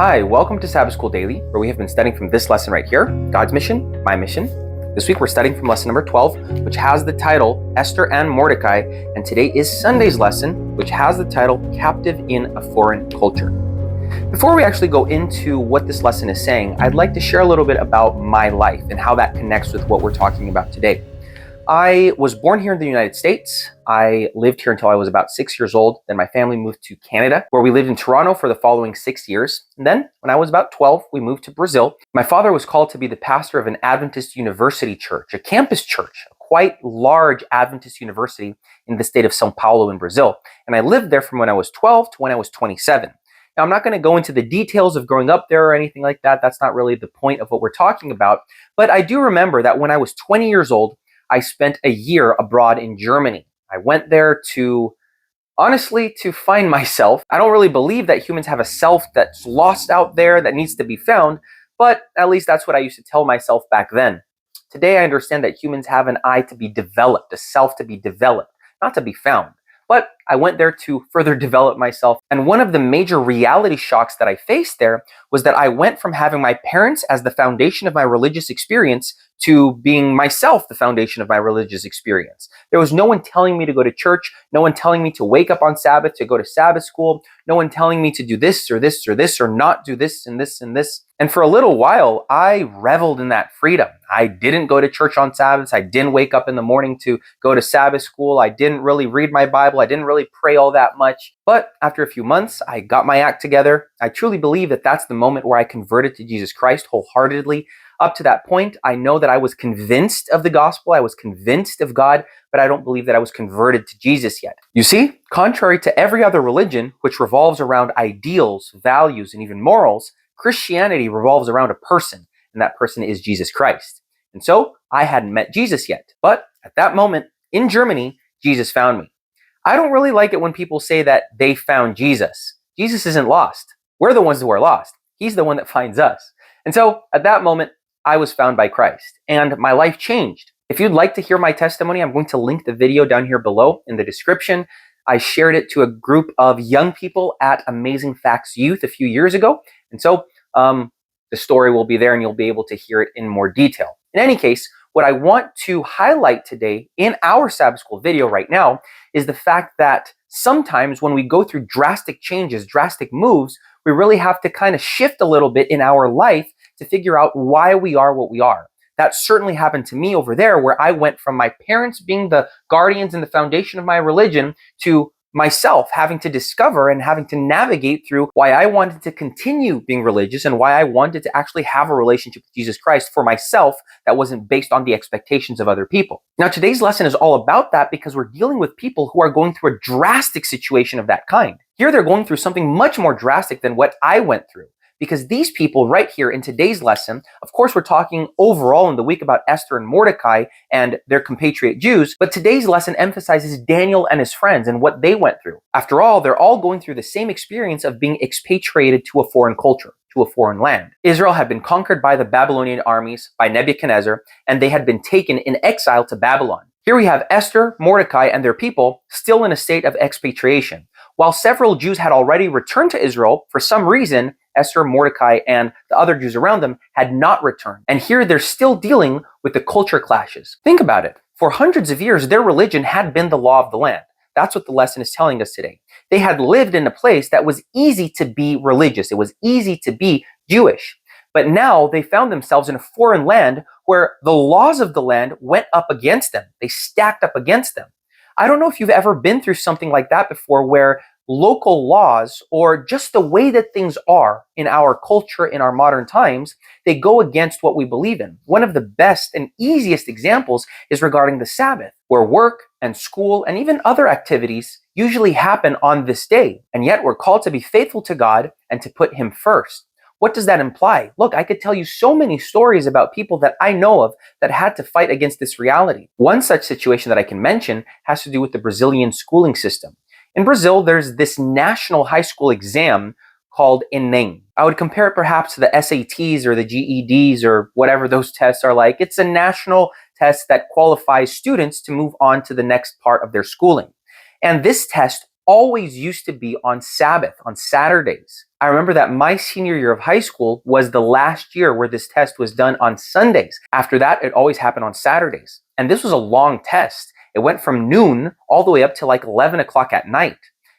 Hi, welcome to Sabbath School Daily, where we have been studying from this lesson right here, God's mission, my mission. This week we're studying from lesson number 12, which has the title, Esther and Mordecai, and today is Sunday's lesson, which has the title, Captive in a Foreign Culture. Before we actually go into what this lesson is saying, I'd like to share a little bit about my life and how that connects with what we're talking about today. I was born here in the United States. I lived here until I was about 6 years old. Then my family moved to Canada, where we lived in Toronto for the following 6 years. And then when I was about 12, we moved to Brazil. My father was called to be the pastor of an Adventist university church, a campus church, a quite large Adventist university in the state of São Paulo in Brazil. And I lived there from when I was 12 to when I was 27. Now, I'm not going to go into the details of growing up there or anything like that. That's not really the point of what we're talking about. But I do remember that when I was 20 years old, I spent a year abroad in Germany. I went there to find myself. I don't really believe that humans have a self that's lost out there that needs to be found, but at least that's what I used to tell myself back then. Today, I understand that humans have an I to be developed, a self to be developed, not to be found. But I went there to further develop myself. And one of the major reality shocks that I faced there was that I went from having my parents as the foundation of my religious experience to being myself the foundation of my religious experience. There was no one telling me to go to church, no one telling me to wake up on Sabbath, to go to Sabbath school, no one telling me to do this or this or this or not do this and this and this. And for a little while, I reveled in that freedom. I didn't go to church on Sabbaths. I didn't wake up in the morning to go to Sabbath school. I didn't really read my Bible. I didn't really pray all that much. But after a few months, I got my act together. I truly believe that that's the moment where I converted to Jesus Christ wholeheartedly. Up to that point, I know that I was convinced of the gospel. I was convinced of God, but I don't believe that I was converted to Jesus yet. You see, contrary to every other religion, which revolves around ideals, values, and even morals, Christianity revolves around a person, and that person is Jesus Christ. And so I hadn't met Jesus yet, but at that moment in Germany, Jesus found me. I don't really like it when people say that they found Jesus. Jesus isn't lost. We're the ones who are lost. He's the one that finds us. And so at that moment, I was found by Christ, and my life changed. If you'd like to hear my testimony, I'm going to link the video down here below in the description. I shared it to a group of young people at Amazing Facts Youth a few years ago, and so the story will be there and you'll be able to hear it in more detail. In any case, what I want to highlight today in our Sabbath School video right now is the fact that sometimes when we go through drastic changes, drastic moves, we really have to kind of shift a little bit in our life to figure out why we are what we are. That certainly happened to me over there, where I went from my parents being the guardians and the foundation of my religion to myself having to discover and having to navigate through why I wanted to continue being religious and why I wanted to actually have a relationship with Jesus Christ for myself that wasn't based on the expectations of other people. Now, today's lesson is all about that because we're dealing with people who are going through a drastic situation of that kind. Here, they're going through something much more drastic than what I went through. Because these people right here in today's lesson, of course, we're talking overall in the week about Esther and Mordecai and their compatriot Jews, but today's lesson emphasizes Daniel and his friends and what they went through. After all, they're all going through the same experience of being expatriated to a foreign culture, to a foreign land. Israel had been conquered by the Babylonian armies, by Nebuchadnezzar, and they had been taken in exile to Babylon. Here we have Esther, Mordecai, and their people still in a state of expatriation. While several Jews had already returned to Israel, for some reason, Esther, Mordecai, and the other Jews around them had not returned. And here they're still dealing with the culture clashes. Think about it. For hundreds of years, their religion had been the law of the land. That's what the lesson is telling us today. They had lived in a place that was easy to be religious. It was easy to be Jewish. But now they found themselves in a foreign land where the laws of the land went up against them. They stacked up against them. I don't know if you've ever been through something like that before, where local laws or just the way that things are in our culture in our modern times, they go against what we believe in. One of the best and easiest examples is regarding the Sabbath, where work and school and even other activities usually happen on this day. And yet we're called to be faithful to God and to put Him first. What does that imply? Look, I could tell you so many stories about people that I know of that had to fight against this reality. One such situation that I can mention has to do with the Brazilian schooling system. In Brazil, there's this national high school exam called Enem. I would compare it perhaps to the SATs or the GEDs or whatever those tests are like. It's a national test that qualifies students to move on to the next part of their schooling. And this test always used to be on Sabbath, on Saturdays. I remember that my senior year of high school was the last year where this test was done on Sundays. After that, it always happened on Saturdays. And this was a long test. It went from noon all the way up to like 11 o'clock at night.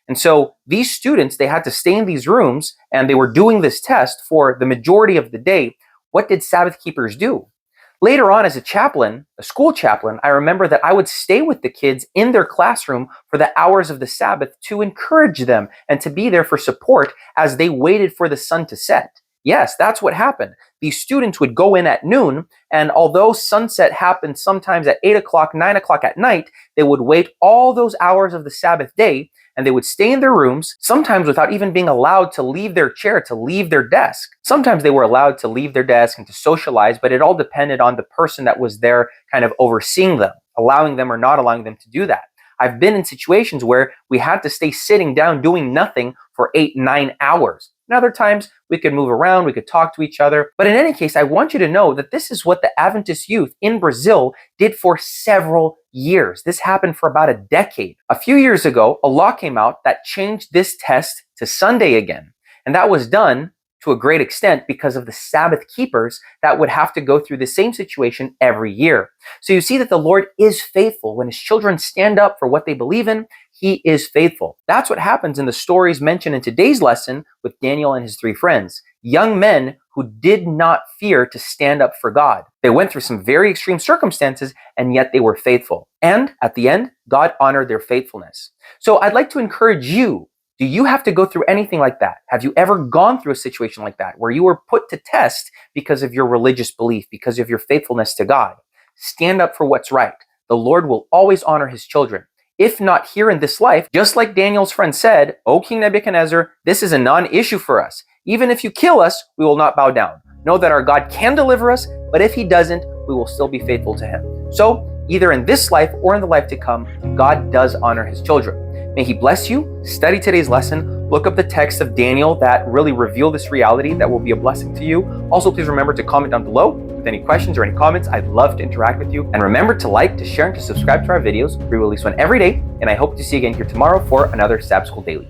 And so these students, they had to stay in these rooms and they were doing this test for the majority of the day. What did Sabbath keepers do? Later on, as a chaplain, a school chaplain, I remember that I would stay with the kids in their classroom for the hours of the Sabbath to encourage them and to be there for support as they waited for the sun to set. Yes, that's what happened. These students would go in at noon, and although sunset happened sometimes at 8 o'clock, 9 o'clock at night, they would wait all those hours of the Sabbath day, and they would stay in their rooms, sometimes without even being allowed to leave their chair, to leave their desk. Sometimes they were allowed to leave their desk and to socialize, but it all depended on the person that was there kind of overseeing them, allowing them or not allowing them to do that. I've been in situations where we had to stay sitting down doing nothing for 8, 9 hours. And other times we could move around, we could talk to each other. But in any case, I want you to know that this is what the Adventist youth in Brazil did for several years. This happened for about a decade. A few years ago, a law came out that changed this test to Sunday again. And that was done to a great extent because of the Sabbath keepers that would have to go through the same situation every year. So you see that the Lord is faithful. When his children stand up for what they believe in, he is faithful. That's what happens in the stories mentioned in today's lesson with Daniel and his 3 friends. Young men who did not fear to stand up for God. They went through some very extreme circumstances, and yet they were faithful. And at the end, God honored their faithfulness. So I'd like to encourage you. Do you have to go through anything like that? Have you ever gone through a situation like that where you were put to test because of your religious belief, because of your faithfulness to God? Stand up for what's right. The Lord will always honor his children. If not here in this life, just like Daniel's friend said, "O King Nebuchadnezzar, this is a non-issue for us. Even if you kill us, we will not bow down. Know that our God can deliver us, but if he doesn't, we will still be faithful to him." So, either in this life or in the life to come, God does honor his children. May he bless you. Study today's lesson. Look up the text of Daniel that really reveal this reality that will be a blessing to you. Also, please remember to comment down below with any questions or any comments. I'd love to interact with you. And remember to like, to share, and to subscribe to our videos. We release one every day. And I hope to see you again here tomorrow for another Sabbath School Daily.